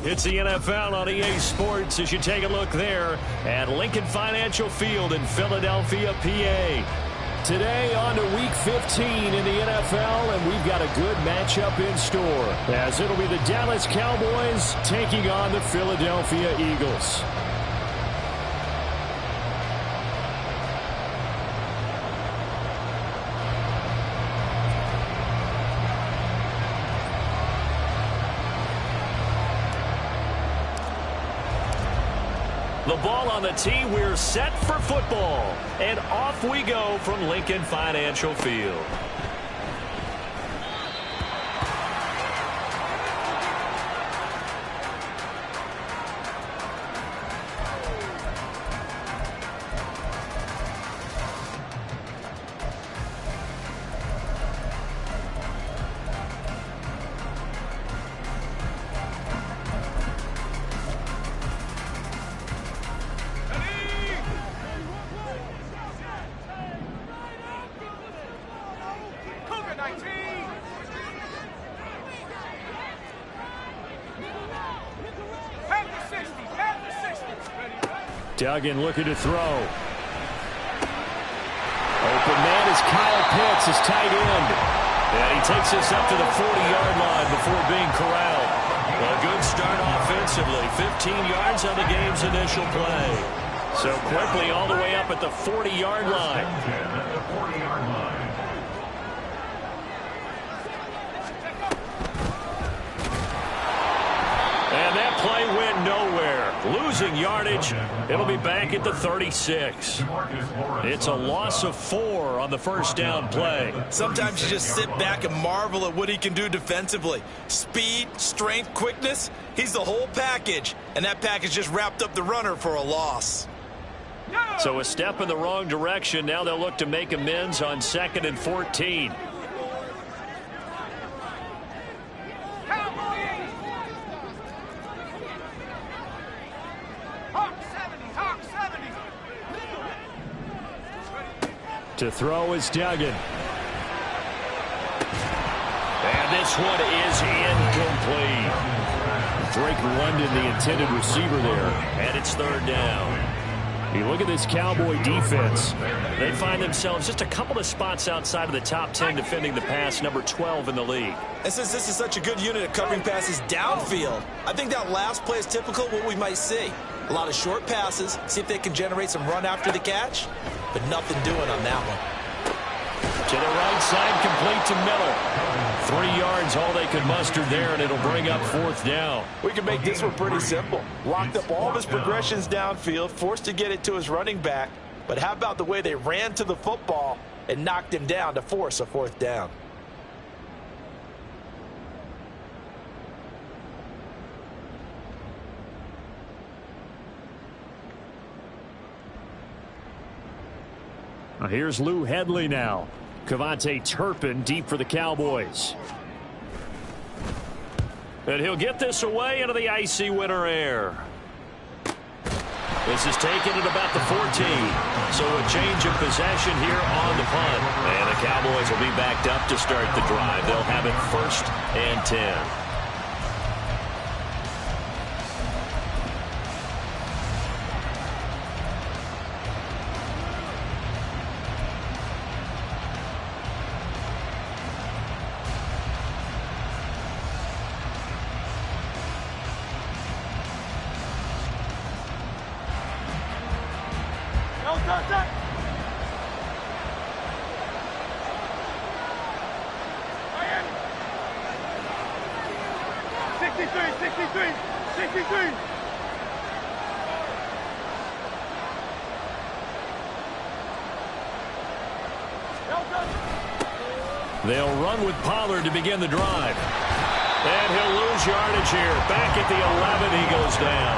It's the NFL on EA Sports as you take a look there at Lincoln Financial Field in Philadelphia, PA. Today on to Week 15 in the NFL, and we've got a good matchup in store, as it'll be the Dallas Cowboys taking on the Philadelphia Eagles. The ball on the tee, we're set for football. And off we go from Lincoln Financial Field. Duggan looking to throw. Open man is Kyle Pitts, his tight end. And he takes this up to the 40-yard line before being corralled. A good start offensively. 15 yards on the game's initial play. So quickly all the way up at the 40-yard line. And that play went nowhere. Losing yardage. It'll be back at the 36. It's a loss of 4 on the first down play. Sometimes you just sit back and marvel at what he can do defensively. Speed, strength, quickness. He's the whole package. And that package just wrapped up the runner for a loss. So a step in the wrong direction. Now they'll look to make amends on 2nd and 14. To throw is Duggan. And this one is incomplete. Drake London, the intended receiver there. And it's 3rd down. You look at this Cowboy defense. They find themselves just a couple of spots outside of the top 10 defending the pass, number 12 in the league. And since this is such a good unit of covering passes downfield, I think that last play is typical of what we might see. A lot of short passes, see if they can generate some run after the catch, but nothing doing on that one. To the right side, complete to Miller. 3 yards, all they could muster there, and it'll bring up 4th down. We can make this one pretty simple. Locked up all of his progressions downfield, forced to get it to his running back. But how about the way they ran to the football and knocked him down to force a 4th down? Here's Lou Hedley now. Cavante Turpin deep for the Cowboys. And he'll get this away into the icy winter air. This is taken at about the 14. So a change of possession here on the punt. And the Cowboys will be backed up to start the drive. They'll have it 1st and 10. They'll run with Pollard to begin the drive. And he'll lose yardage here. Back at the 11, he goes down.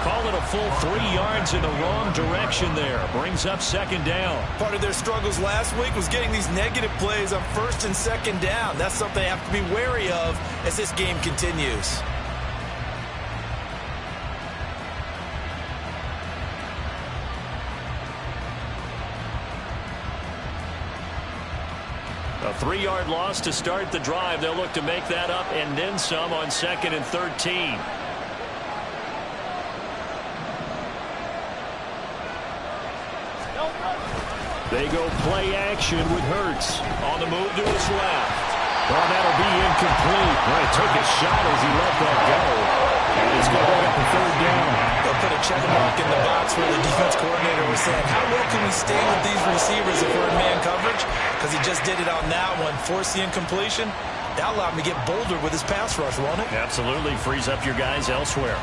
Call it a full 3 yards in the wrong direction there. Brings up 2nd down. Part of their struggles last week was getting these negative plays on 1st and 2nd down. That's something they have to be wary of as this game continues. A 3-yard loss to start the drive. They'll look to make that up and then some on 2nd and 13. They go play action with Hurts. On the move to his left. Well, that'll be incomplete. Well, he took a shot as he let that go. And he's going to bring up a third down. They'll put a check mark in the box where the defense coordinator was saying, how well can we stay with these receivers if we're in man coverage? Because he just did it on that one. Forced the incompletion. That allowed him to get bolder with his pass rush, won't it? Absolutely. Frees up your guys elsewhere.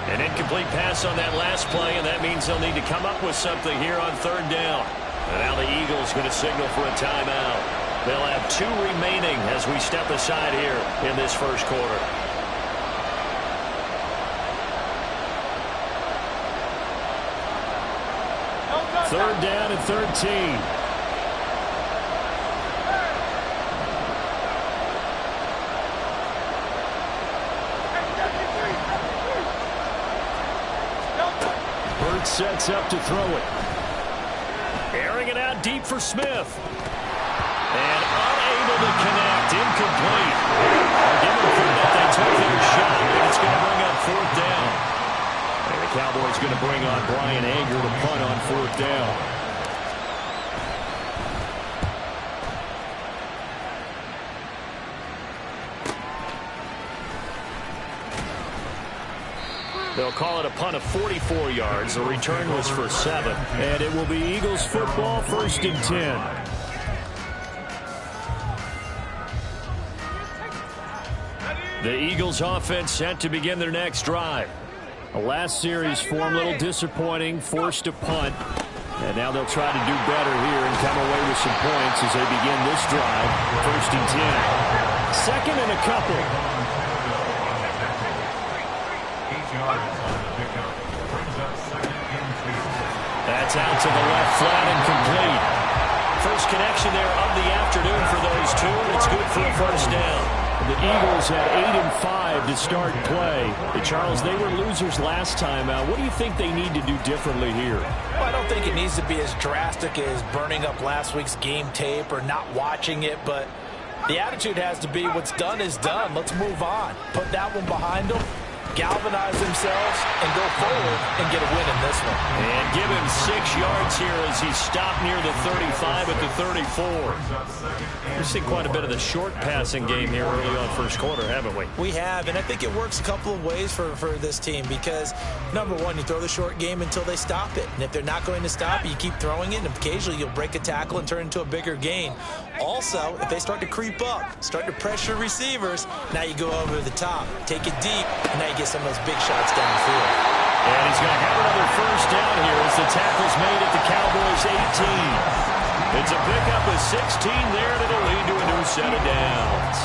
An incomplete pass on that last play, and that means they'll need to come up with something here on third down. And now the Eagles going to signal for a timeout. They'll have 2 remaining as we step aside here in this first quarter. Third down and 13. Sets up to throw it. Airing it out deep for Smith. And unable to connect. Incomplete. I'll give them credit. They took their shot, and it's going to bring up fourth down. And the Cowboys going to bring on Brian Anger to punt on fourth down. They'll call it a punt of 44 yards. The return was for 7. And it will be Eagles football, 1st and 10. The Eagles offense set to begin their next drive. The last series form a little disappointing, forced to punt. And now they'll try to do better here and come away with some points as they begin this drive, 1st and 10. Second and a couple. That's out to the left, flat and complete. First connection there of the afternoon for those two, and it's good for a first down. The Eagles had 8 and 5 to start play. Charles, they were losers last time out. What do you think they need to do differently here? Well, I don't think it needs to be as drastic as burning up last week's game tape or not watching it, but the attitude has to be what's done is done. Let's move on. Put that one behind them. Galvanize themselves and go forward and get a win in this one. And give him 6 yards here as he stopped near the 35 at the 34. We've seen quite a bit of the short passing game here early on first quarter, haven't we? We have, and I think it works a couple of ways for this team because, number one, you throw the short game until they stop it. And if they're not going to stop it, you keep throwing it, and occasionally you'll break a tackle and turn it into a bigger gain. Also, if they start to creep up, start to pressure receivers, now you go over the top, take it deep, and now you get some of those big shots downfield. And he's going to have another first down here as the tackle's made at the Cowboys' 18. It's a pickup of 16 there, and it'll lead to a new set of downs.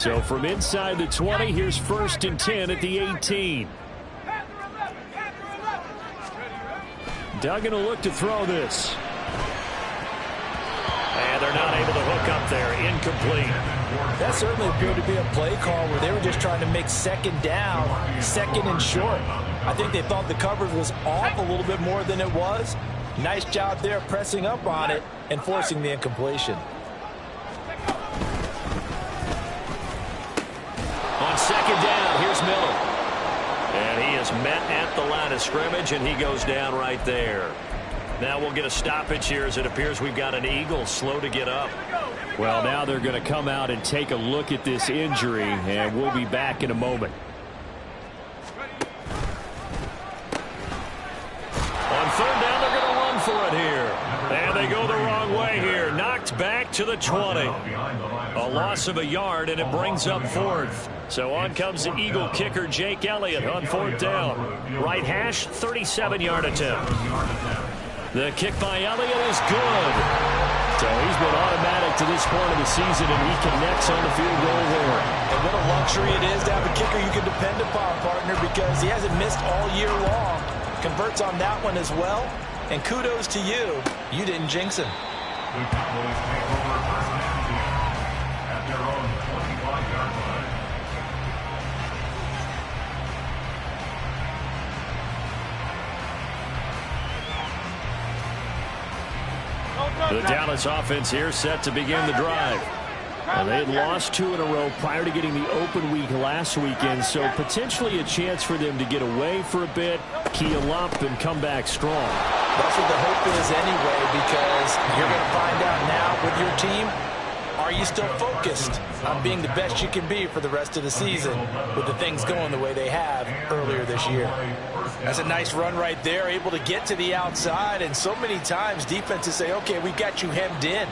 So from inside the 20, here's 1st and 10 at the 18. Duggan will look to throw this. And they're not able to hook up there. Incomplete. That certainly appeared to be a play call where they were just trying to make second down, second and short. I think they thought the coverage was off a little bit more than it was. Nice job there pressing up on it and forcing the incompletion. On second down, here's Miller. And he is met at the line of scrimmage, and he goes down right there. Now we'll get a stoppage here as it appears we've got an Eagle slow to get up. Well, now they're going to come out and take a look at this injury, and we'll be back in a moment. On third down, they're going to run for it here. And they go the wrong way here. Knocked back to the 20. A loss of a yard, and it brings up fourth. So on comes the Eagle kicker, Jake Elliott, on fourth down. Right hash, 37-yard attempt. The kick by Elliott is good. So he's been automatic to this point of the season, and he connects on the field goal there. And what a luxury it is to have a kicker you can depend upon, partner, because he hasn't missed all year long. Converts on that one as well. And kudos to you. You didn't jinx him. The Cowboys take over first and 10 at their own 25-yard line. The Dallas offense here set to begin the drive. They had lost 2 in a row prior to getting the open week last weekend, so potentially a chance for them to get away for a bit, keel up, and come back strong. That's what the hope is anyway, because you're going to find out now with your team, are you still focused on being the best you can be for the rest of the season with the things going the way they have earlier this year? That's a nice run right there, able to get to the outside, and so many times defenses say, okay, we got you hemmed in.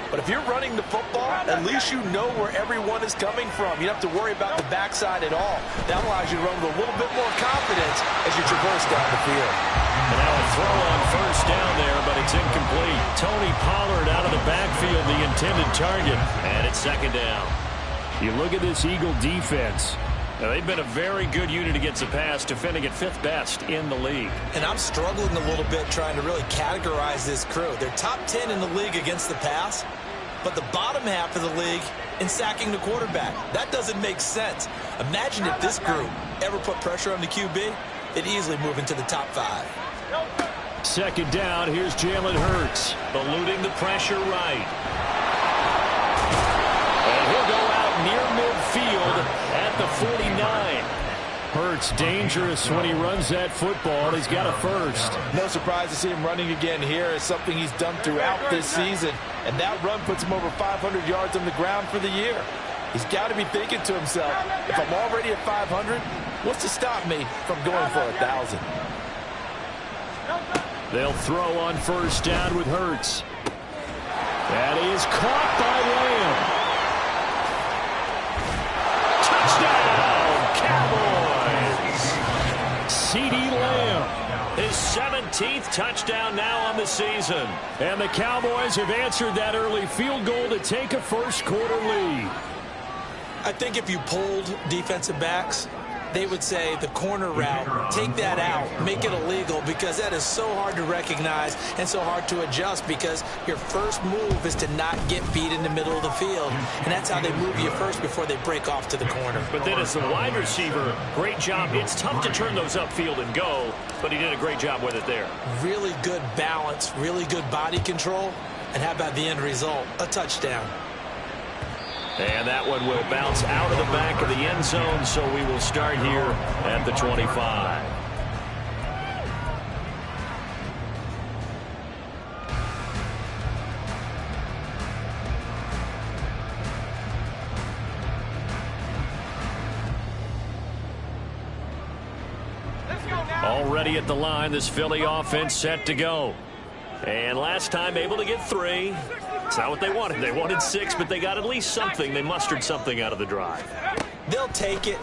But if you're running the football, at least you know where everyone is coming from. You don't have to worry about the backside at all. That allows you to run with a little bit more confidence as you traverse down the field. And now a throw on first down there, but it's incomplete. Tony Pollard out of the backfield, the intended target. And it's second down. You look at this Eagle defense. Now, they've been a very good unit against the pass, defending at 5th best in the league. And I'm struggling a little bit trying to really categorize this crew. They're top 10 in the league against the pass, but the bottom half of the league in sacking the quarterback. That doesn't make sense. Imagine if this group ever put pressure on the QB, they'd easily move into the top 5. Second down, here's Jalen Hurts, eluding the pressure right. And he'll go out near midfield at the 49. Hurts dangerous when he runs that football. He's got a first. No surprise to see him running again here. It's something he's done throughout this season. And that run puts him over 500 yards on the ground for the year. He's got to be thinking to himself, if I'm already at 500, what's to stop me from going for 1,000? They'll throw on first down with Hurts. That is caught by Lamb. Touchdown, Cowboys! CeeDee Lamb, his 17th touchdown now on the season. And the Cowboys have answered that early field goal to take a first-quarter lead. I think if you polled defensive backs, they would say the corner route, take that out, make it illegal, because that is so hard to recognize and so hard to adjust, because your first move is to not get beat in the middle of the field, and that's how they move you first before they break off to the corner. But then as the wide receiver, great job. It's tough to turn those upfield and go, but he did a great job with it there. Really good balance, really good body control, and how about the end result? A touchdown. And that one will bounce out of the back of the end zone, so we will start here at the 25. Already at the line, this Philly offense set to go. And last time able to get 3. It's not what they wanted. They wanted 6, but they got at least something. They mustered something out of the drive. They'll take it.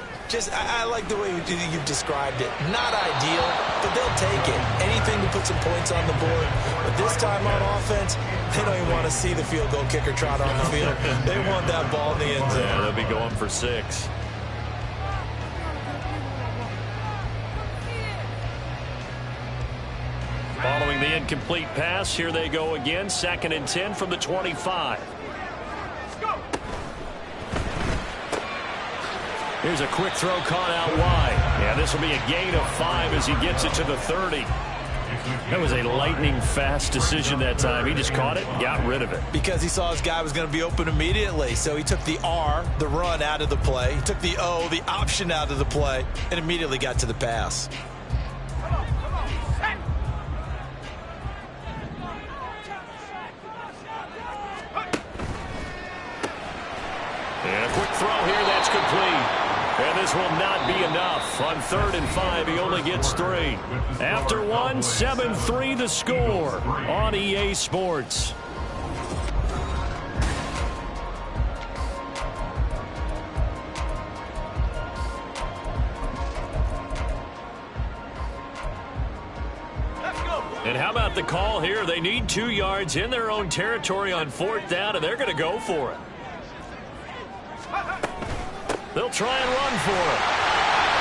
I like the way you've described it. Not ideal, but they'll take it. Anything to put some points on the board. But this time on offense, they don't even want to see the field goal kicker trot on the field. They want that ball in the end zone. Yeah, they'll be going for 6. Following the incomplete pass, here they go again. 2nd and 10 from the 25. Here's a quick throw caught out wide. Yeah, this will be a gain of 5 as he gets it to the 30. That was a lightning-fast decision that time. He just caught it and got rid of it. Because he saw his guy was going to be open immediately. So he took the R, the run, out of the play. He took the O, the option, out of the play, and immediately got to the pass. And a quick throw here, that's complete. And this will not be enough. On 3rd and 5, he only gets 3. After 1, 7-3 the score on EA Sports. And how about the call here? They need 2 yards in their own territory on 4th down, and they're going to go for it. They'll try and run for it.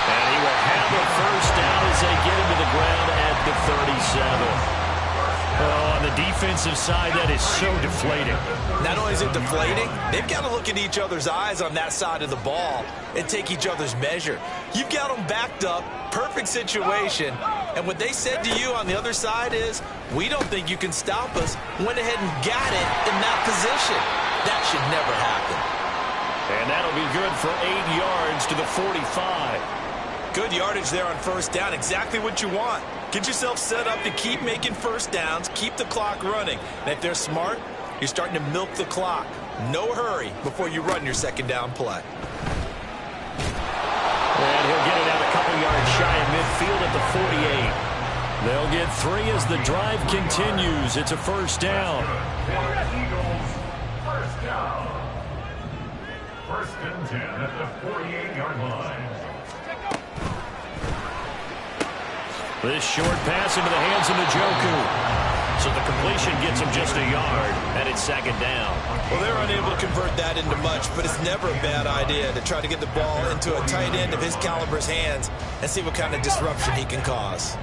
And he will have a first down as they get him to the ground at the 37. Oh, on the defensive side, that is so deflating. Not only is it deflating, they've got to look in each other's eyes on that side of the ball and take each other's measure. You've got them backed up, perfect situation, And what they said to you on the other side is, we don't think you can stop us. Went ahead and got it in that position. That should never happen. And that'll be good for 8 yards to the 45. Good yardage there on first down. Exactly what you want. Get yourself set up to keep making first downs, keep the clock running. And if they're smart, you're starting to milk the clock. No hurry before you run your second down play. And he'll get it out a couple yards shy of midfield at the 48. They'll get 3 as the drive continues. It's a first down. Eagles, first down. First and 10 at the 48-yard line. This short pass into the hands of Njoku. So the completion gets him just a yard, and it's second down. Well, they're unable to convert that into much, but it's never a bad idea to try to get the ball into a tight end of his caliber's hands and see what kind of disruption he can cause.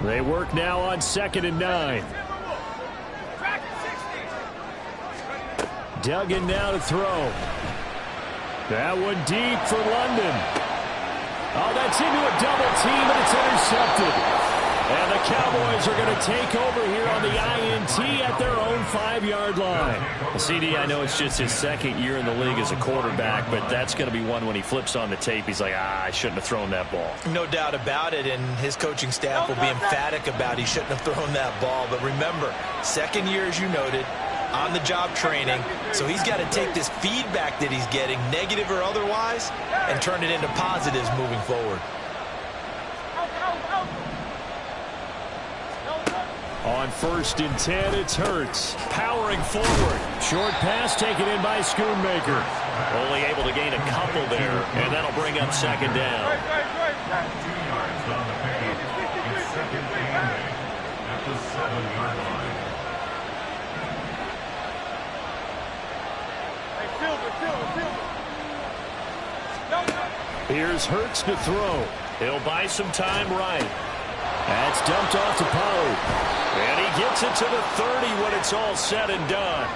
They work now on 2nd and 9. Duggan now to throw. That one deep for London. Oh, that's into a double team, and it's intercepted. And the Cowboys are going to take over here on the INT at their own 5-yard line. Well, CD, I know it's just his second year in the league as a quarterback, but that's going to be one when he flips on the tape, he's like, I shouldn't have thrown that ball. No doubt about it, and his coaching staff will be emphatic about he shouldn't have thrown that ball. But remember, second year, as you noted, on-the-job training, so he's got to take this feedback that he's getting, negative or otherwise, and turn it into positives moving forward. On 1st and 10, it's Hurts. Powering forward. Short pass taken in by Schoonmaker. Only able to gain a couple there, and that'll bring up second down. 2 yards on the pay. It's second and 8 at the 7-yard line. Here's Hurts to throw. He'll buy some time right. That's dumped off to Pollard. And he gets it to the 30 when it's all said and done.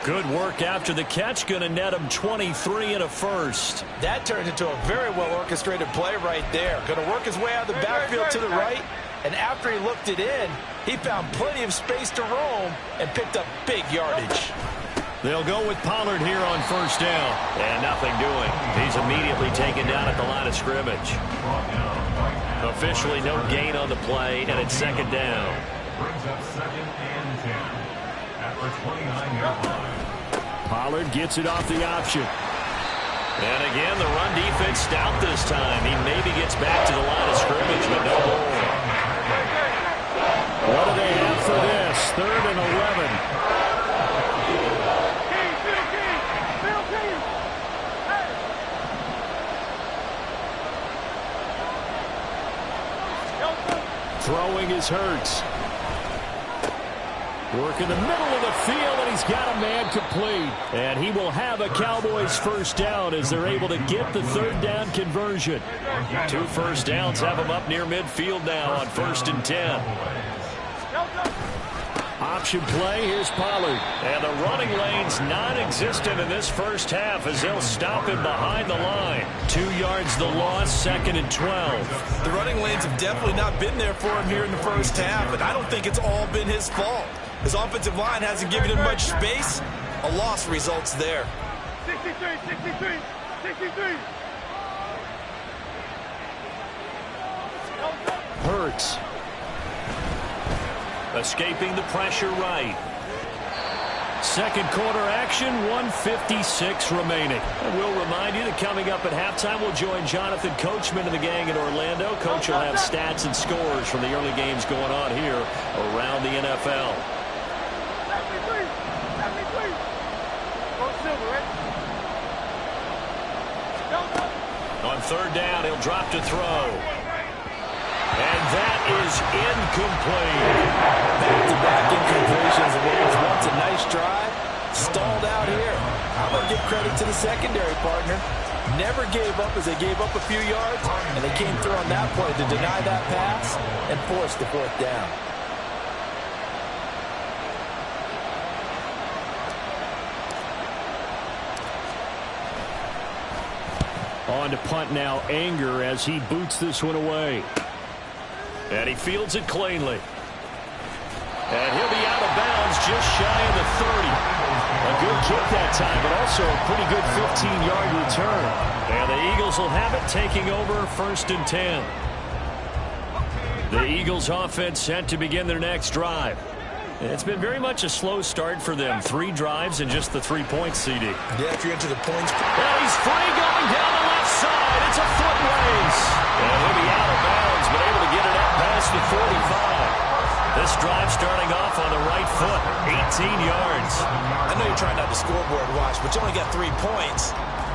Good work after the catch. Going to net him 23 and a first. That turned into a very well-orchestrated play right there. Going to work his way out of the backfield to the right. And after he looked it in, he found plenty of space to roam and picked up big yardage. They'll go with Pollard here on first down. And nothing doing. He's immediately taken down at the line of scrimmage. Officially no gain on the play, and it's second down. Brings up 2nd and 10 at the 29-yard line. Pollard gets it off the option. And again, the run defense stout this time. He maybe gets back to the line of scrimmage, but no more. What do they have for this? 3rd and 11. Throwing is Hurts. Work in the middle of the field, and he's got a man complete. And he will have a Cowboys first down as they're able to get the 3rd down conversion. 2 first downs have him up near midfield now on 1st and 10. Option play, here's Pollard. And the running lane's non-existent in this first half as they'll stop him behind the line. 2 yards the loss, 2nd and 12. The running lanes have definitely not been there for him here in the first half, and I don't think it's all been his fault. His offensive line hasn't given him much space. A loss results there. 63. Hurts. Escaping the pressure right. Second quarter action, 1:56 remaining. And we'll remind you that coming up at halftime, we'll join Jonathan Coachman and the gang in Orlando. Coach will have stats and scores from the early games going on here around the NFL. On 3rd down, he'll drop to throw. And that is incomplete. Back-to-back incompletions, and what was once a nice drive, stalled out here. I'm going to give credit to the secondary partner. Never gave up as they gave up a few yards, and they came through on that play to deny that pass and force the 4th down. On to punt now, Anger as he boots this one away. And he fields it cleanly. And he'll be out of bounds just shy of the 30. A good kick that time, but also a pretty good 15-yard return. And the Eagles will have it, taking over 1st and 10. The Eagles offense set to begin their next drive. It's been very much a slow start for them. 3 drives and just the 3 points, CD. Yeah, if you're into the points. Well, he's free going down the left side. It's a foot race. And he'll be out of bounds, but able to get it up past the 45. This drive starting off on the right foot, 18 yards. I know you're trying not to scoreboard watch, but you only got 3 points.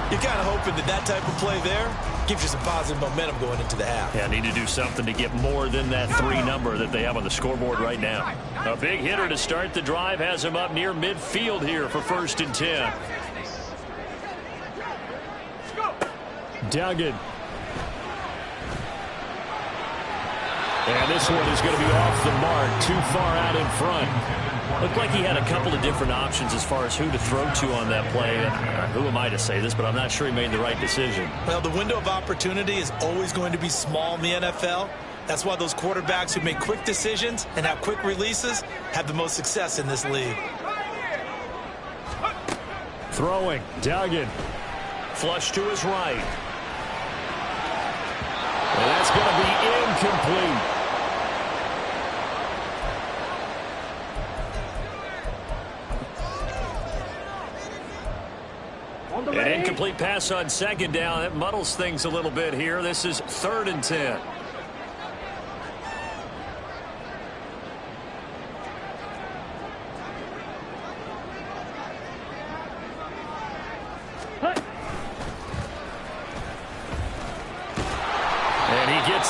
You're kind of hoping that type of play there gives you some positive momentum going into the half. Yeah, need to do something to get more than that 3 number that they have on the scoreboard right now. A big hitter to start the drive has him up near midfield here for 1st and 10. Dugged. And this one is going to be off the mark, too far out in front. Looked like he had a couple of different options as far as who to throw to on that play. And who am I to say this, but I'm not sure he made the right decision. Well, the window of opportunity is always going to be small in the NFL. That's why those quarterbacks who make quick decisions and have quick releases have the most success in this league. Throwing, Dugged. Flush to his right. And that's going to be incomplete. An incomplete pass on 2nd down. That muddles things a little bit here. This is 3rd and 10.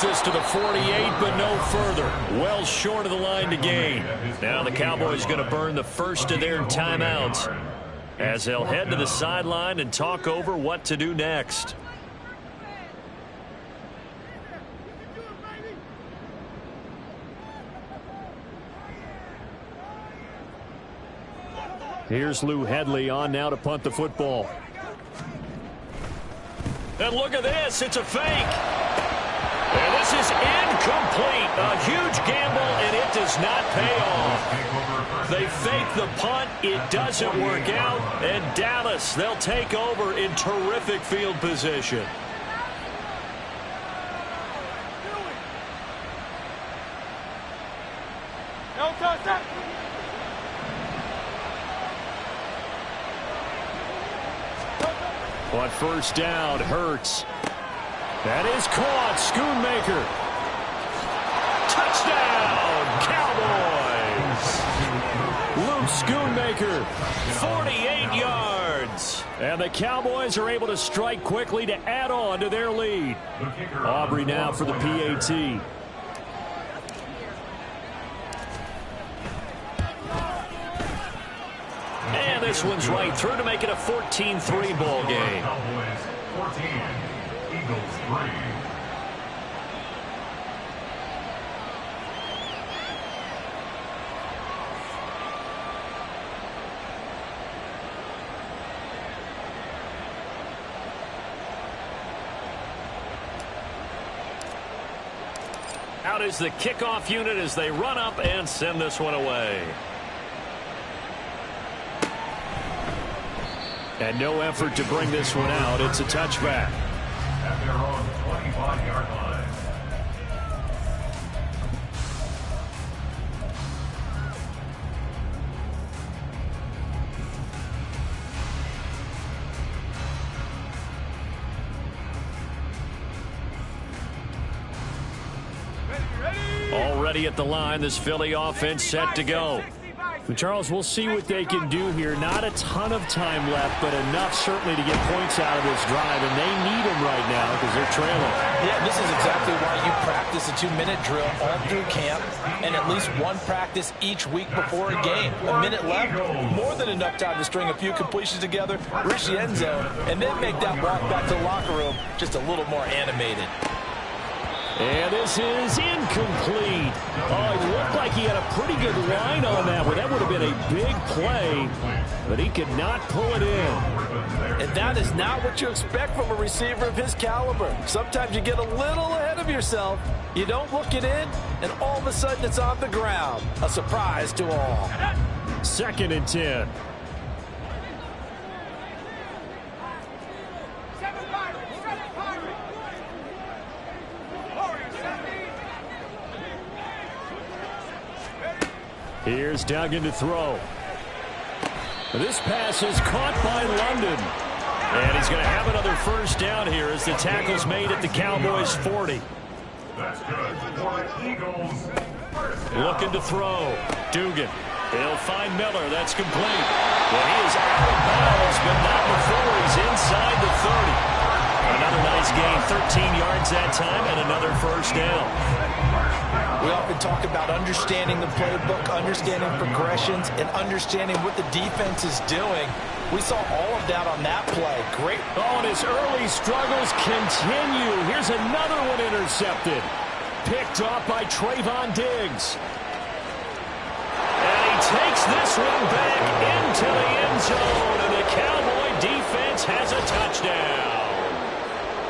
This to the 48, but no further. Well short of the line to gain. Now the Cowboys going to burn the first of their timeouts as they'll head to the sideline and talk over what to do next. Here's Lou Hedley on now to punt the football. And look at this. It's a fake. And this is incomplete. A huge gamble, and it does not pay off. They fake the punt. It doesn't work out. And Dallas, they'll take over in terrific field position. On 1st down, Hurts. That is caught. Schoonmaker. Touchdown, Cowboys. Luke Schoonmaker, 48 yards. And the Cowboys are able to strike quickly to add on to their lead. Aubrey now for the PAT. And this one's right through to make it a 14-3 ball game. Cowboys 14, Eagles 3. Out is the kickoff unit as they run up and send this one away. And no effort to bring this one out. It's a touchback. At their own 25-yard line. Already at the line, this Philly offense set to go. And Charles, we'll see what they can do here. Not a ton of time left, but enough certainly to get points out of this drive, and they need them right now because they're trailing. Yeah, this is exactly why you practice a 2-minute drill all through camp and at least one practice each week before a game. A minute left, more than enough time to string a few completions together, reach the end zone, and then make that walk back to the locker room just a little more animated. And this is incomplete. Oh, it looked like he had a pretty good line on that one. That would have been a big play. but he could not pull it in. And that is not what you expect from a receiver of his caliber. Sometimes you get a little ahead of yourself. You don't look it in, and all of a sudden it's on the ground. A surprise to all. 2nd and 10. Here's Duggan to throw. This pass is caught by London. And he's going to have another first down here as the tackle's made at the Cowboys' 40. That's good for the Eagles. Looking to throw. Dugan. He'll find Miller. That's complete. And he is out of bounds, but not before he's inside the 30. Another nice gain. 13 yards that time and another first down. We often talk about understanding the playbook, understanding progressions, and understanding what the defense is doing. We saw all of that on that play. Great. Oh, and his early struggles continue. Here's another one intercepted. Picked off by Trayvon Diggs. And he takes this one back into the end zone, and the Cowboy defense has a touchdown.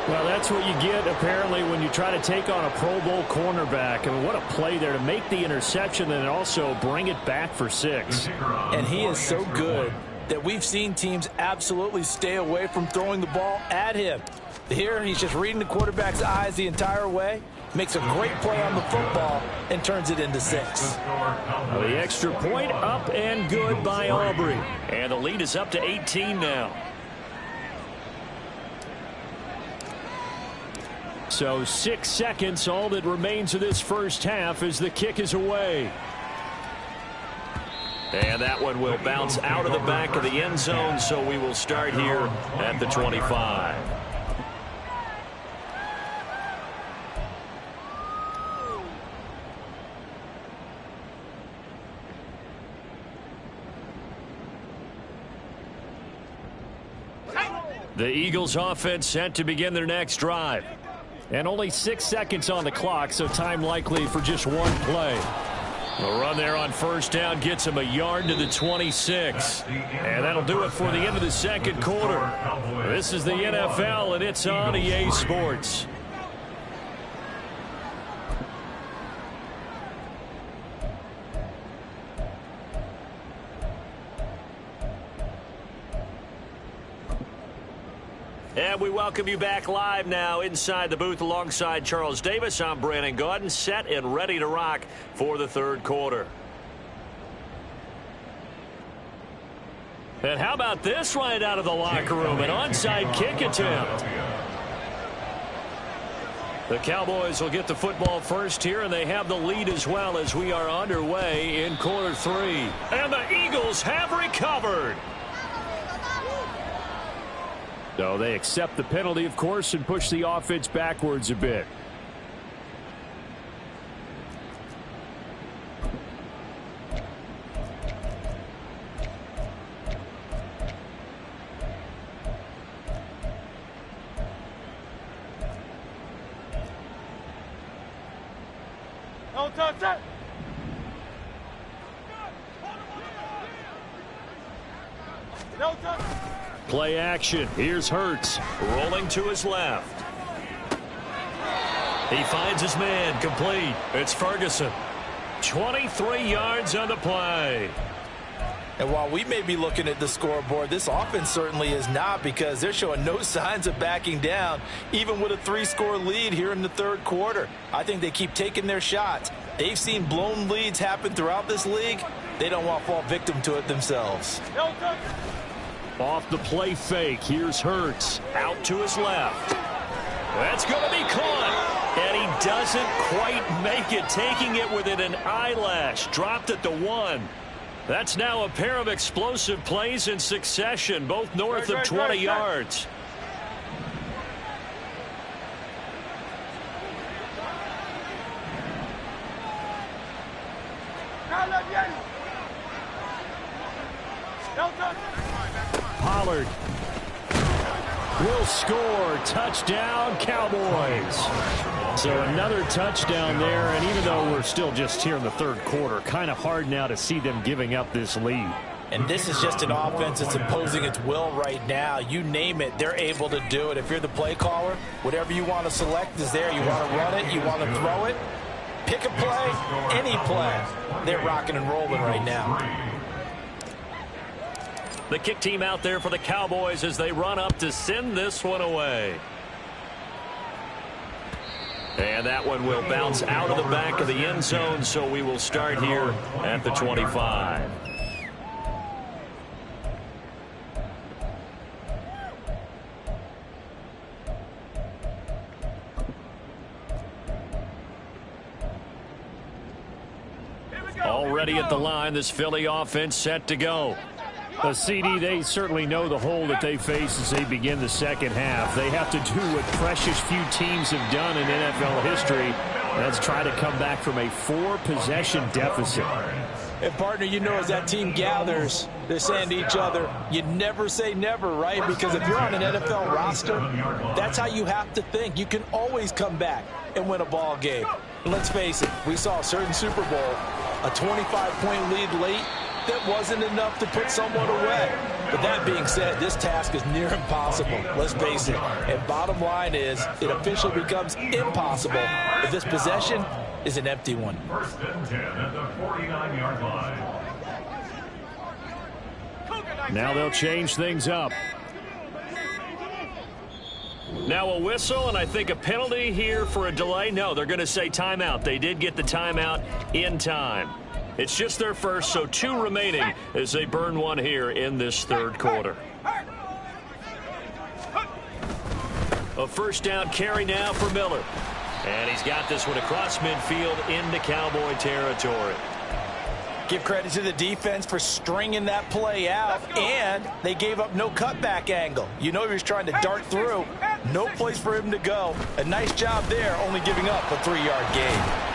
Well, that's what you get, apparently, when you try to take on a Pro Bowl cornerback. I mean, what a play there to make the interception and also bring it back for 6. And he is so good that we've seen teams absolutely stay away from throwing the ball at him. Here, he's just reading the quarterback's eyes the entire way, makes a great play on the football, and turns it into 6. Well, the extra point up and good by Aubrey. And the lead is up to 18 now. So 6 seconds, all that remains of this first half as the kick is away. And that one will bounce out of the back of the end zone, so we will start here at the 25. The Eagles offense set to begin their next drive. And only 6 seconds on the clock, so time likely for just one play. The run there on first down gets him a yard to the 26. And that'll do it for the end of the second quarter. This is the NFL, and it's on EA Sports. And we welcome you back live now inside the booth alongside Charles Davis. I'm Brandon Gaudin, set and ready to rock for the third quarter. And how about this right out of the locker room? An onside kick attempt. The Cowboys will get the football first here, and they have the lead as well as we are underway in quarter 3. And the Eagles have recovered. So they accept the penalty, of course, and push the offense backwards a bit. No touch it. No touch. Play action. Here's Hurts. Rolling to his left. He finds his man. Complete. It's Ferguson. 23 yards on the play. And while we may be looking at the scoreboard, this offense certainly is not, because they're showing no signs of backing down, even with a 3-score lead here in the third quarter. I think they keep taking their shots. They've seen blown leads happen throughout this league. They don't want to fall victim to it themselves. No touch. Off the play fake. Here's Hurts. Out to his left. That's going to be caught. And he doesn't quite make it, taking it within an eyelash. Dropped at the 1. That's now a pair of explosive plays in succession, both north of 20 yards. Pollard will score. Touchdown, Cowboys. So another touchdown there, and even though we're still just here in the third quarter, kind of hard now to see them giving up this lead. And this is just an offense that's imposing its will right now. You name it, they're able to do it. If you're the play caller, whatever you want to select is there. You want to run it, you want to throw it, pick a play, any play. They're rocking and rolling right now. The kick team out there for the Cowboys as they run up to send this one away. And that one will bounce out of the back of the end zone, so we will start here at the 25. Already at the line, this Philly offense set to go. CD, they certainly know the hole that they face as they begin the second half. They have to do what precious few teams have done in NFL history. That's try to come back from a 4-possession deficit. And, partner, you know, as that team gathers, they're saying to each other, you never say never, right? Because if you're on an NFL roster, that's how you have to think. You can always come back and win a ball game. But let's face it, we saw a certain Super Bowl, a 25-point lead late, that wasn't enough to put someone away. But that being said, this task is near impossible. Let's face it. And bottom line is, it officially becomes impossible if this possession is an empty one. First and 10 at the 49-yard line. Now they'll change things up. Now a whistle, and I think a penalty here for a delay. No, they're going to say timeout. They did get the timeout in time. It's just their first, so 2 remaining as they burn one here in this third quarter. A first down carry now for Miller. And he's got this one across midfield into Cowboy territory. Give credit to the defense for stringing that play out, and they gave up no cutback angle. You know he was trying to dart through. No place for him to go. A nice job there, only giving up a 3-yard gain.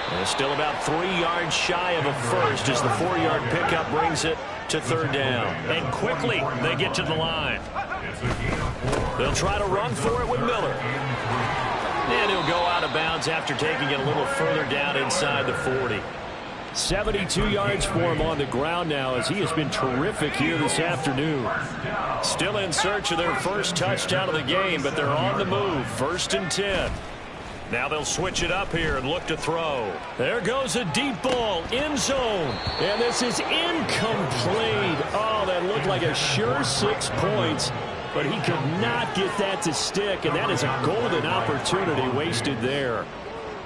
And still about 3 yards shy of a first as the 4-yard pickup brings it to third down. And quickly they get to the line. They'll try to run for it with Miller. And he'll go out of bounds after taking it a little further down inside the 40. 72 yards for him on the ground now as he has been terrific here this afternoon. Still in search of their first touchdown of the game, but they're on the move. 1st and 10. Now they'll switch it up here and look to throw. There goes a deep ball, end zone. And this is incomplete. Oh, that looked like a sure 6 points. But he could not get that to stick, and that is a golden opportunity wasted there.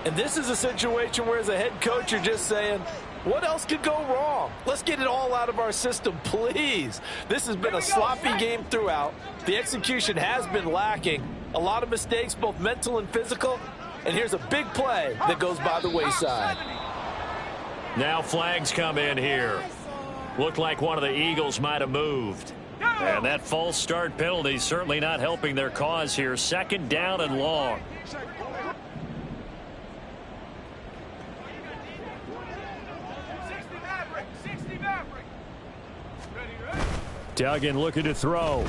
And this is a situation where as a head coach you're just saying, what else could go wrong? Let's get it all out of our system, please. This has been a sloppy game throughout. The execution has been lacking. A lot of mistakes, both mental and physical. And here's a big play that goes by the wayside. Now flags come in here. Looked like one of the Eagles might have moved. And that false start penalty certainly not helping their cause here. 2nd down and long. Duggan looking to throw.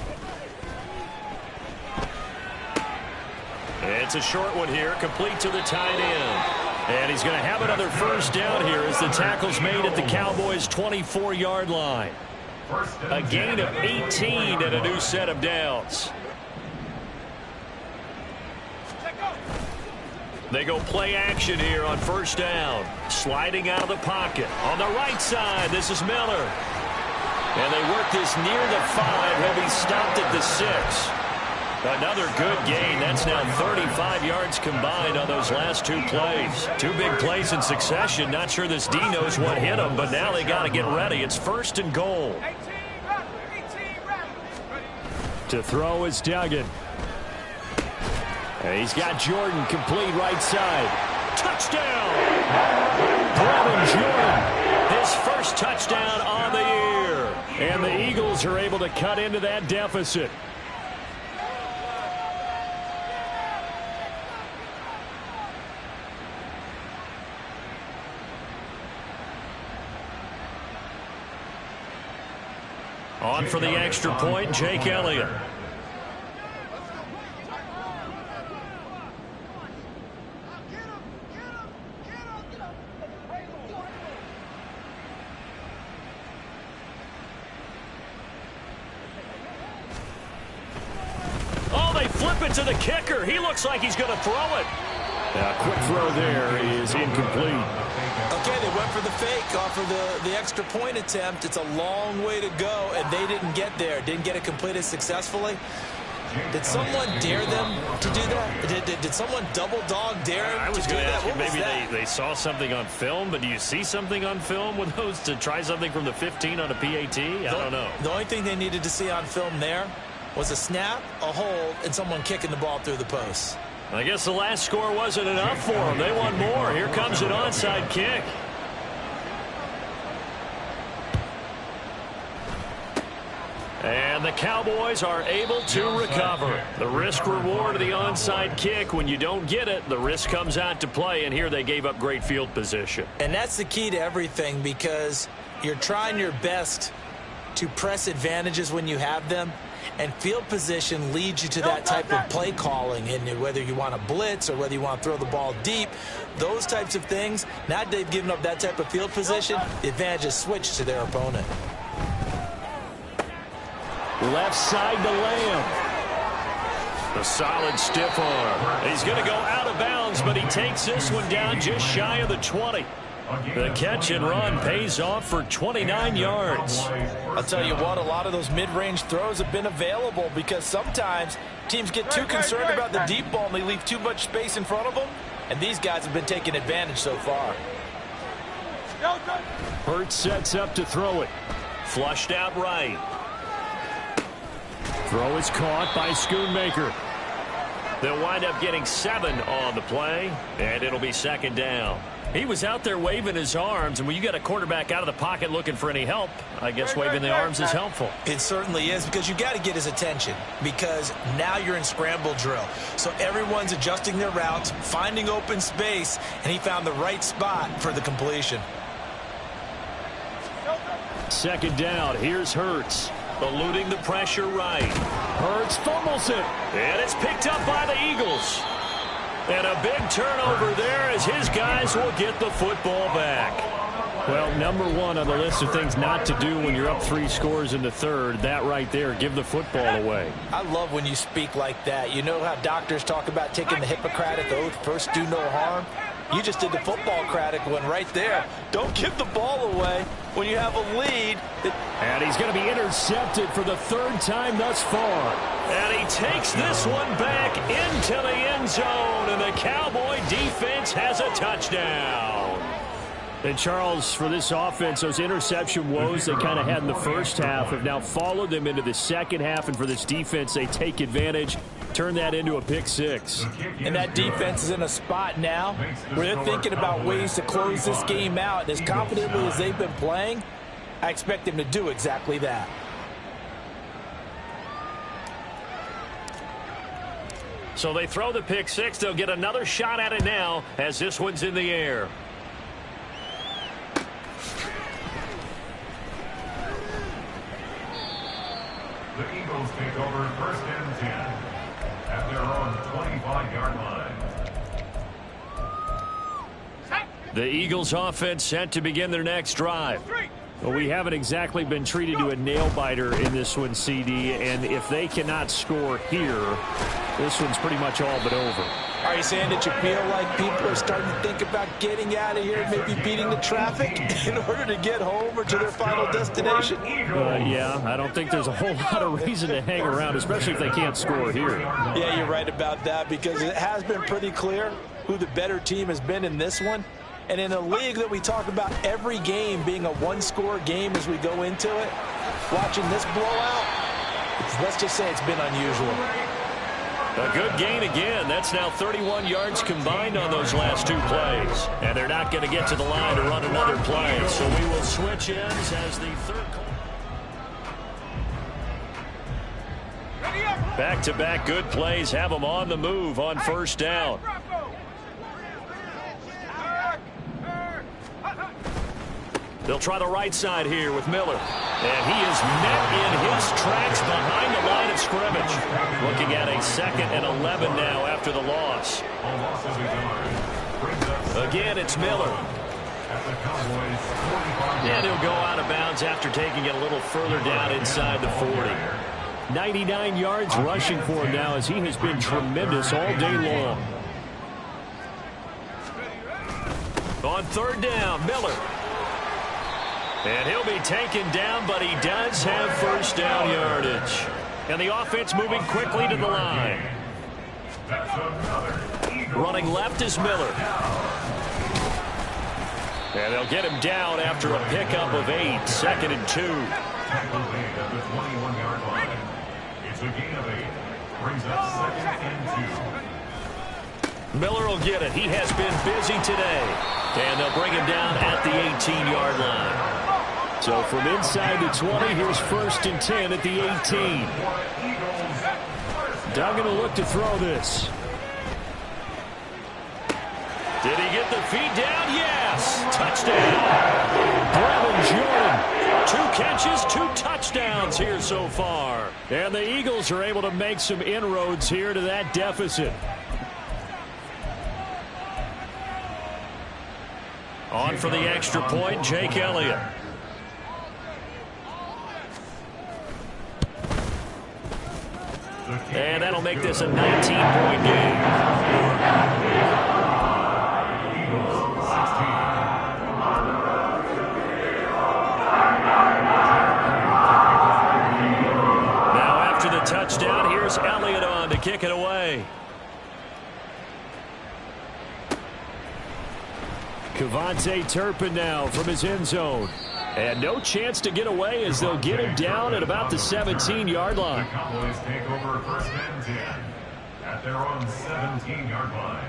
It's a short one here, complete to the tight end. And he's going to have another first down here as the tackle's made at the Cowboys' 24-yard line. A gain of 18 and a new set of downs. They go play action here on 1st down. Sliding out of the pocket. On the right side, this is Miller. And they work this near the 5. He'll be stopped at the 6. Another good gain. That's now 35 yards combined on those last 2 plays. 2 big plays in succession. Not sure this D knows what hit him, but now they got to get ready. It's 1st and goal. To throw is Duggan. And he's got Jordan complete right side. Touchdown! Brevin Jordan. His first touchdown on the year. And the Eagles are able to cut into that deficit. On for the extra point, Jake Elliott. flip it to the kicker. He looks like he's going to throw it. Quick throw there is incomplete. Okay, they went for the fake off of the extra point attempt. It's a long way to go, and they didn't get there. Didn't get it completed successfully. Did someone dare them to do that? Did someone double dog dare them I was to do going to that? ask you, What was maybe that? they saw something on film, but do you see something on film with those to try something from the 15 on a PAT? I don't know. The only thing they needed to see on film there was a snap, a hold, and someone kicking the ball through the post. I guess the last score wasn't enough for them. They want more. Here comes an onside kick. And the Cowboys are able to recover. The risk-reward of the onside kick. When you don't get it, the risk comes out to play, and here they gave up great field position. And that's the key to everything, because you're trying your best to press advantages when you have them, and field position leads you to that type of play calling. And whether you want to blitz or whether you want to throw the ball deep, those types of things, now that they've given up that type of field position, the advantage is switched to their opponent. Left side to Lamb. A solid stiff arm. He's going to go out of bounds, but he takes this one down just shy of the 20. The catch and run pays off for 29 yards. I'll tell you what, a lot of those mid-range throws have been available because sometimes teams get too concerned about the deep ball and they leave too much space in front of them, and these guys have been taking advantage so far. Hurts sets up to throw it. Flushed out right. Throw is caught by Schoonmaker. They'll wind up getting 7 on the play, and it'll be second down. He was out there waving his arms, and when you got a quarterback out of the pocket looking for any help, I guess waving the arms is helpful. It certainly is, because you got to get his attention, because now you're in scramble drill. So everyone's adjusting their routes, finding open space, and he found the right spot for the completion. Second down. Here's Hurts. Eluding the pressure right. Hurts fumbles it. And it's picked up by the Eagles. And a big turnover there as his guys will get the football back. Well, number one on the list of things not to do when you're up 3 scores in the third, that right there, give the football away. I love when you speak like that. You know how doctors talk about taking the Hippocratic Oath, first do no harm? You just did the football-cratic one right there. Don't give the ball away when you have a lead. And he's going to be intercepted for the 3rd time thus far. And he takes this one back into the end zone, and the Cowboy defense has a touchdown. And, Charles, for this offense, those interception woes they kind of had in the first half have now followed them into the second half. And for this defense, they take advantage, turn that into a pick 6. And that defense is in a spot now where they're thinking about ways to close this game out. And as confidently as they've been playing, I expect them to do exactly that. So they throw the pick 6. They'll get another shot at it now as this one's in the air. The Eagles take over 1st and 10 at their own 25-yard line. The Eagles offense set to begin their next drive. Well, we haven't exactly been treated to a nail-biter in this one, CD, and if they cannot score here, this one's pretty much all but over. Are you saying that you feel like people are starting to think about getting out of here, maybe beating the traffic in order to get home or to their final destination? Yeah, I don't think there's a whole lot of reason to hang around, especially if they can't score here. Yeah, you're right about that, because it has been pretty clear who the better team has been in this one. And in a league that we talk about every game being a one-score game as we go into it, watching this blowout, let's just say it's been unusual. A good gain again. That's now 31 yards combined on those last 2 plays. And they're not going to get to the line to run another play. So we will switch ends as the third. Back-to-back good plays have them on the move on 1st down. They'll try the right side here with Miller. And he is met in his tracks behind the line of scrimmage. Looking at a 2nd and 11 now after the loss. Again, it's Miller. And he'll go out of bounds after taking it a little further down inside the 40. 99 yards rushing for him now as he has been tremendous all day long. On third down, Miller. And he'll be taken down, but he does have first down yardage. And the offense moving quickly to the line. Running left is Miller. And they'll get him down after a pickup of 8, 2nd and 2. It's a gain of 8. Brings up 2nd and 2. Miller will get it. He has been busy today. And they'll bring him down at the 18-yard line. So from inside the 20, here's 1st and 10 at the 18. Duggan will look to throw this. Did he get the feet down? Yes! Touchdown! Brevin Jordan. 2 catches, 2 touchdowns here so far. And the Eagles are able to make some inroads here to that deficit. On for the extra point, Jake Elliott. And that'll make this a 19-point game. Now after the touchdown, here's Elliott on to kick it away. Kevontae Turpin now from his end zone. And no chance to get away as they'll get him down at about the 17-yard line. The Cowboys take over 1st and 10 at their own 17-yard line.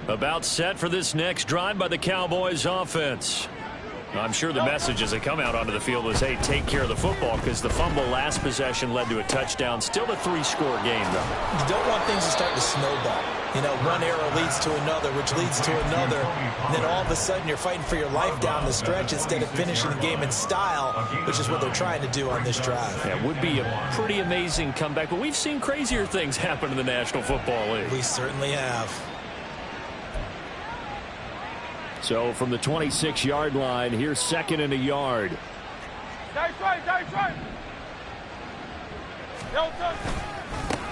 About set for this next drive by the Cowboys offense. I'm sure the message as they come out onto the field was, hey, take care of the football, because the fumble last possession led to a touchdown. Still a 3-score game, though. You don't want things to start to snowball. You know, one error leads to another, which leads to another. And then all of a sudden you're fighting for your life down the stretch instead of finishing the game in style, which is what they're trying to do on this drive. Yeah, it would be a pretty amazing comeback, but we've seen crazier things happen in the National Football League. We certainly have. So from the 26-yard line, here's 2nd and a yard.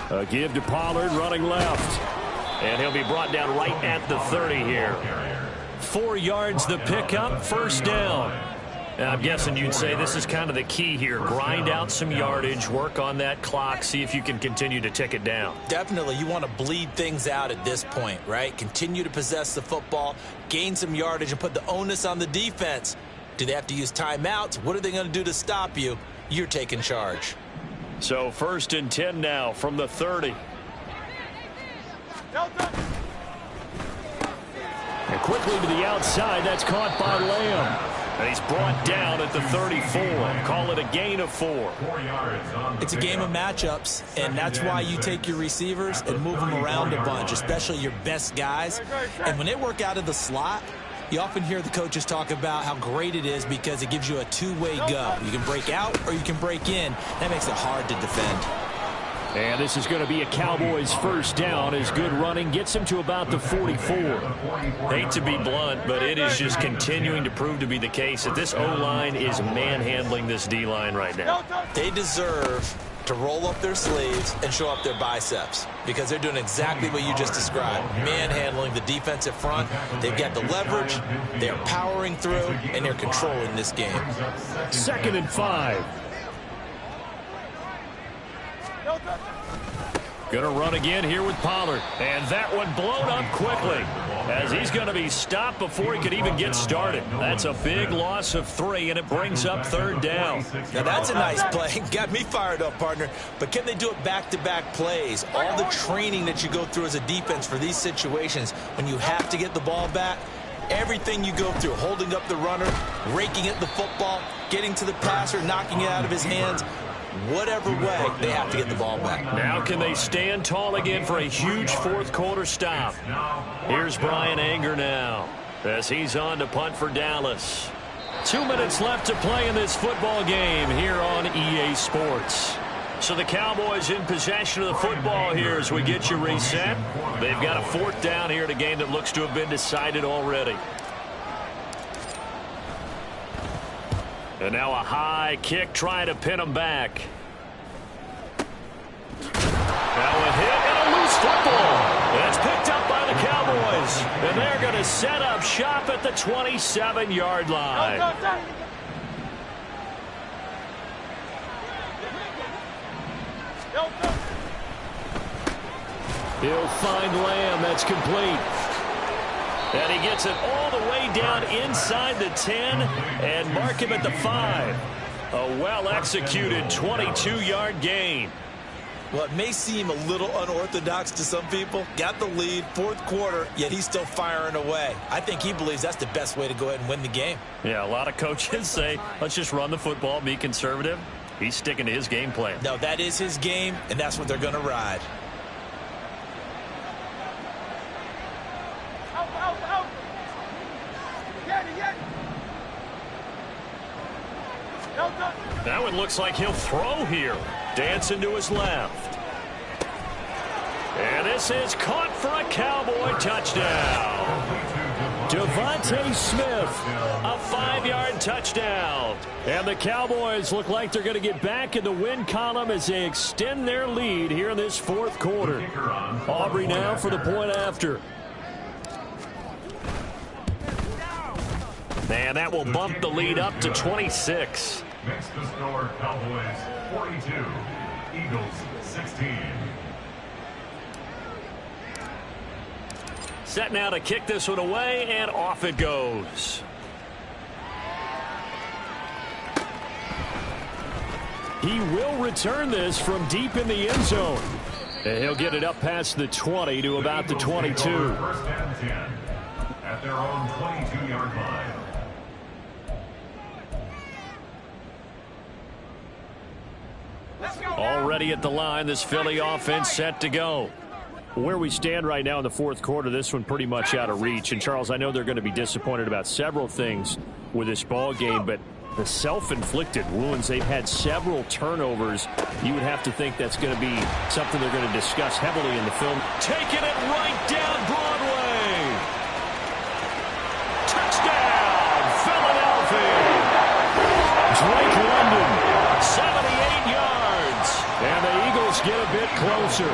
A give to Pollard running left. And he'll be brought down right at the 30 here. 4 yards the pickup, 1st down. And I'm guessing you'd say this is kind of the key here. Grind out some yardage, work on that clock, see if you can continue to tick it down. Definitely. You want to bleed things out at this point, right? Continue to possess the football, gain some yardage, and put the onus on the defense. Do they have to use timeouts? What are they going to do to stop you? You're taking charge. So 1st and 10 now from the 30. And quickly to the outside. That's caught by Lamb. And he's brought down at the 34. Call it a gain of 4. It's a game of matchups, and that's why you take your receivers and move them around a bunch, especially your best guys. And when they work out of the slot, you often hear the coaches talk about how great it is because it gives you a two-way go. You can break out or you can break in. That makes it hard to defend. And this is going to be a Cowboys 1st down as good running gets him to about the 44. Hate to be blunt, but it is just continuing to prove to be the case that this O-line is manhandling this D-line right now. They deserve to roll up their sleeves and show up their biceps because they're doing exactly what you just described, manhandling the defensive front. They've got the leverage, they're powering through, and they're controlling this game. 2nd and 5. Going to run again here with Pollard. And that one blown up quickly as he's going to be stopped before he could even get started. That's a big loss of 3, and it brings up 3rd down. Now that's a nice play. Got me fired up, partner. But can they do it back-to-back plays? All the training that you go through as a defense for these situations when you have to get the ball back, everything you go through, holding up the runner, raking at the football, getting to the passer, knocking it out of his hands, whatever way, they have to get the ball back. Now can they stand tall again for a huge 4th quarter stop? Here's Brian Anger now as he's on to punt for Dallas. 2 minutes left to play in this football game here on EA Sports. So the Cowboys in possession of the football here as we get you reset. They've got a 4th down here in a game that looks to have been decided already. And now a high kick trying to pin them back. Now a hit and a loose football. That's picked up by the Cowboys. And they're going to set up shop at the 27-yard line. He'll find Lamb. That's complete. And he gets it all the way down inside the 10 and mark him at the 5. A well-executed 22-yard gain. Well, it may seem a little unorthodox to some people. Got the lead, 4th quarter, yet he's still firing away. I think he believes that's the best way to go ahead and win the game. Yeah, a lot of coaches say, let's just run the football, be conservative. He's sticking to his game plan. No, that is his game, and that's what they're going to ride. That one looks like he'll throw here. Dancing to his left. And this is caught for a Cowboy touchdown. Devontae Smith, a 5-yard touchdown. And the Cowboys look like they're going to get back in the win column as they extend their lead here in this 4th quarter. Aubrey now for the point after. And that will bump the lead up to 26. Next to score, Cowboys 42, Eagles 16. Set now to kick this one away, and off it goes. He will return this from deep in the end zone. And he'll get it up past the 20 to about the 22. First and 10 at their own 22-yard line. Already at the line, this Philly offense set to go. Where we stand right now in the 4th quarter, this one pretty much out of reach. And, Charles, I know they're going to be disappointed about several things with this ball game, but the self-inflicted wounds, they've had several turnovers. You would have to think that's going to be something they're going to discuss heavily in the film. Taking it right down Broadway. Touchdown, Philadelphia. Drake London, 78 yards. And the Eagles get a bit closer.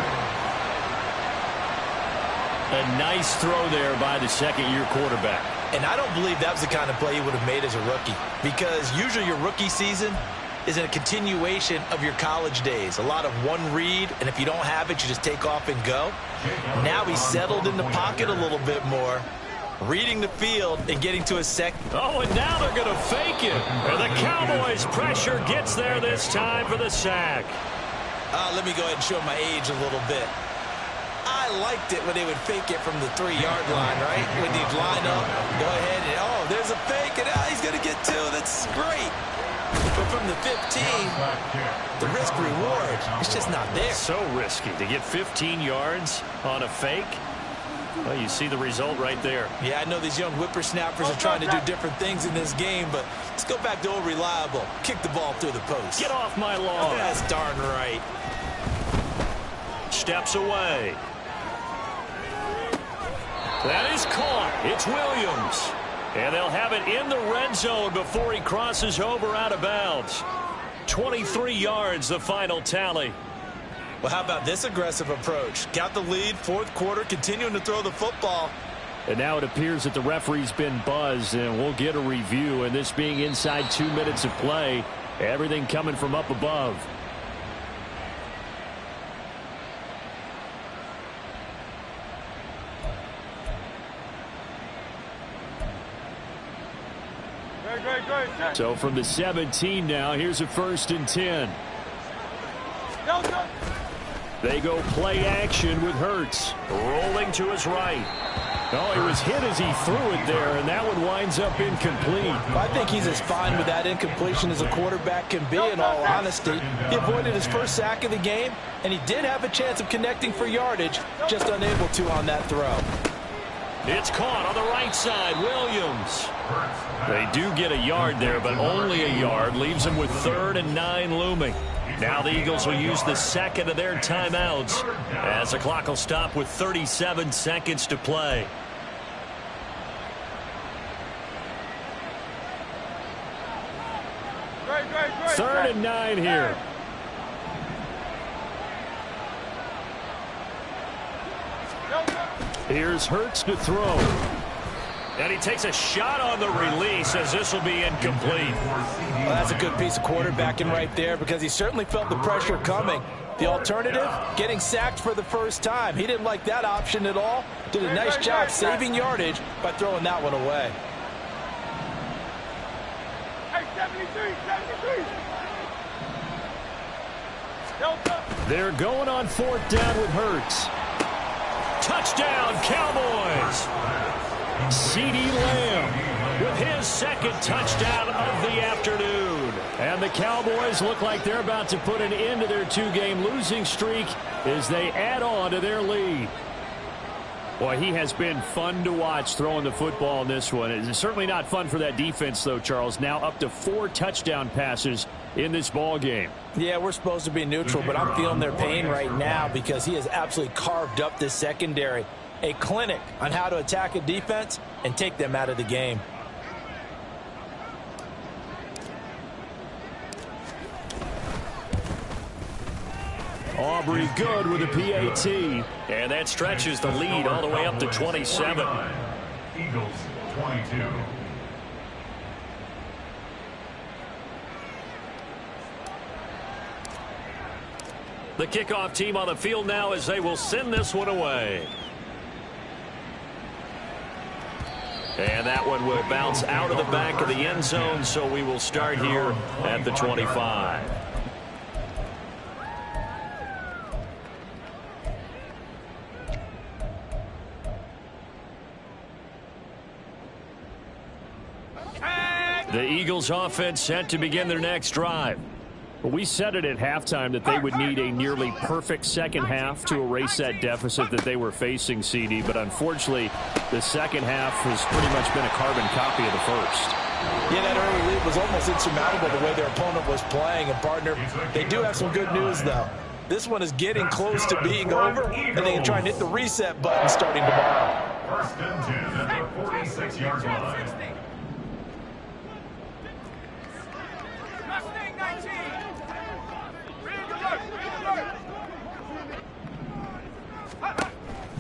A nice throw there by the second-year quarterback. And I don't believe that was the kind of play he would have made as a rookie, because usually your rookie season is a continuation of your college days. A lot of one read, and if you don't have it, you just take off and go. Now he's settled in the pocket a little bit more, reading the field and getting to his second. Oh, and now they're going to fake it. And the Cowboys' pressure gets there this time for the sack. Let me go ahead and show my age a little bit. I liked it when they would fake it from the 3-yard line, right? When they'd line up, go ahead, and oh, there's a fake, and he's going to get 2. That's great. But from the 15, the risk-reward, it's just not there. So risky to get 15 yards on a fake. Well, you see the result right there. Yeah, I know these young whippersnappers are trying to do different things in this game, but let's go back to old reliable. Kick the ball through the post. Get off my lawn. That's darn right. Steps away. That is caught. It's Williams. And they'll have it in the red zone before he crosses over out of bounds. 23 yards, the final tally. Well, how about this aggressive approach? Got the lead, 4th quarter, continuing to throw the football. And now it appears that the referee's been buzzed, and we'll get a review. And this being inside 2 minutes of play, everything coming from up above. So from the 17 now, here's a 1st and 10. They go play action with Hurts. Rolling to his right. Oh, he was hit as he threw it there, and that one winds up incomplete. I think he's as fine with that incompletion as a quarterback can be, in all honesty. He avoided his first sack of the game, and he did have a chance of connecting for yardage, just unable to on that throw. It's caught on the right side, Williams. They do get a yard there, but only a yard. Leaves them with 3rd and 9 looming. Now the Eagles will use the second of their timeouts as the clock will stop with 37 seconds to play. Third and 9 here. Here's Hurts to throw. And he takes a shot on the release as this will be incomplete. Well, that's a good piece of quarterbacking right there because he certainly felt the pressure coming. The alternative, getting sacked for the first time. He didn't like that option at all. Did a nice job saving yardage by throwing that one away. Hey, 73, 73. They're going on fourth down with Hurts. Touchdown, Cowboys! CeeDee Lamb with his second touchdown of the afternoon. And the Cowboys look like they're about to put an end to their two-game losing streak as they add on to their lead. Boy, he has been fun to watch throwing the football in this one. It's certainly not fun for that defense, though, Charles. Now up to 4 touchdown passes in this ball game. Yeah, we're supposed to be neutral, but I'm feeling their pain right now because he has absolutely carved up this secondary. A clinic on how to attack a defense and take them out of the game. Aubrey good with a PAT. And that stretches the lead all the way up to 27. Eagles 22. The kickoff team on the field now as they will send this one away. And that one will bounce out of the back of the end zone, so we will start here at the 25. The Eagles offense set to begin their next drive. But we said it at halftime that they would need a nearly perfect second half to erase that deficit that they were facing, CD. But unfortunately, the second half has pretty much been a carbon copy of the first. Yeah, that early lead was almost insurmountable the way their opponent was playing. And, partner, they do have some good news, though. This one is getting close to being over, and they can try and hit the reset button starting tomorrow. First and 10 at the 46-yard line.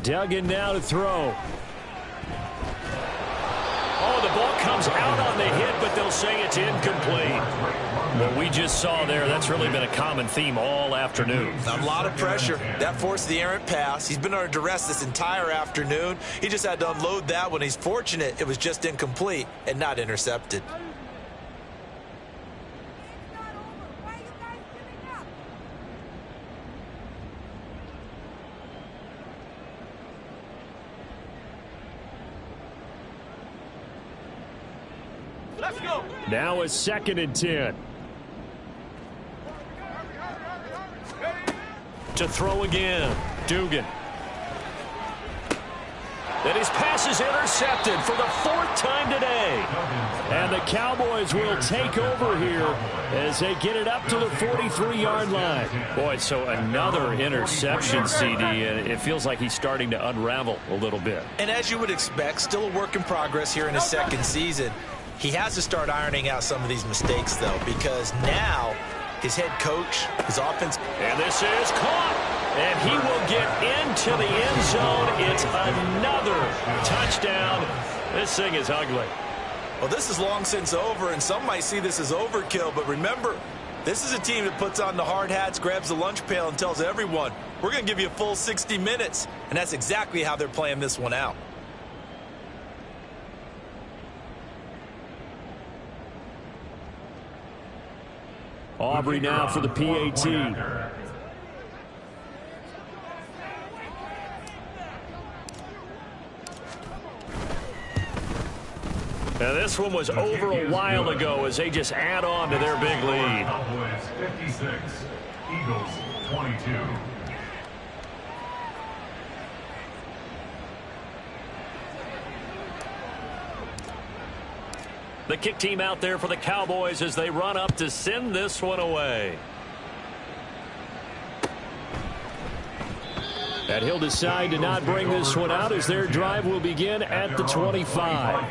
Duggan now to throw. Oh, the ball comes out on the hit, but they'll say it's incomplete. What we just saw there, that's really been a common theme all afternoon. A lot of pressure. That forced the errant pass. He's been under duress this entire afternoon. He just had to unload that one. He's fortunate it was just incomplete and not intercepted. Let's go. Now a second and 10. To throw again, Dugan. And his pass is intercepted for the 4th time today. And the Cowboys will take over here as they get it up to the 43-yard line. Boy, so another interception, CD, and it feels like he's starting to unravel a little bit. And as you would expect, still a work in progress here in his second season. He has to start ironing out some of these mistakes, though, because now his head coach, his offense. And this is caught. And he will get into the end zone. It's another touchdown. This thing is ugly. Well, this is long since over, and some might see this as overkill. But remember, this is a team that puts on the hard hats, grabs the lunch pail, and tells everyone, we're going to give you a full 60 minutes. And that's exactly how they're playing this one out. Aubrey now for the PAT. Now this one was over a while ago as they just add on to their big lead. Cowboys 56, Eagles 22. The kick team out there for the Cowboys as they run up to send this one away. And he'll decide to not bring this one out as their drive will begin at the 25.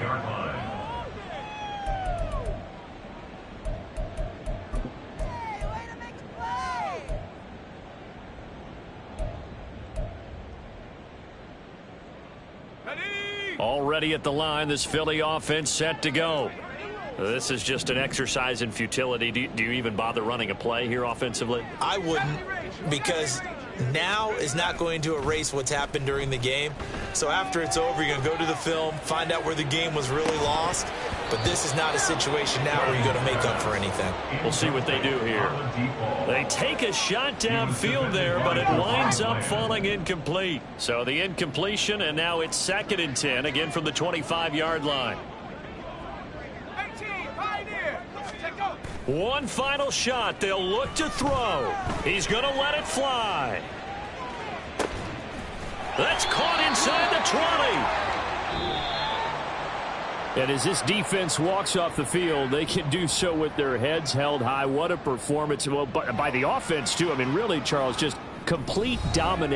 Already at the line, this Philly offense set to go. This is just an exercise in futility. Do you even bother running a play here offensively? I wouldn't, because now is not going to erase what's happened during the game. So after it's over, you're going to go to the film, find out where the game was really lost. But this is not a situation now where you're going to make up for anything. We'll see what they do here. They take a shot downfield there, but it winds up falling incomplete. So the incompletion, and now it's 2nd and 10, again from the 25-yard line. One final shot. They'll look to throw. He's going to let it fly. That's caught inside the 20. And as this defense walks off the field, they can do so with their heads held high. What a performance. Well, by the offense, too. I mean, really, Charles, just complete domination.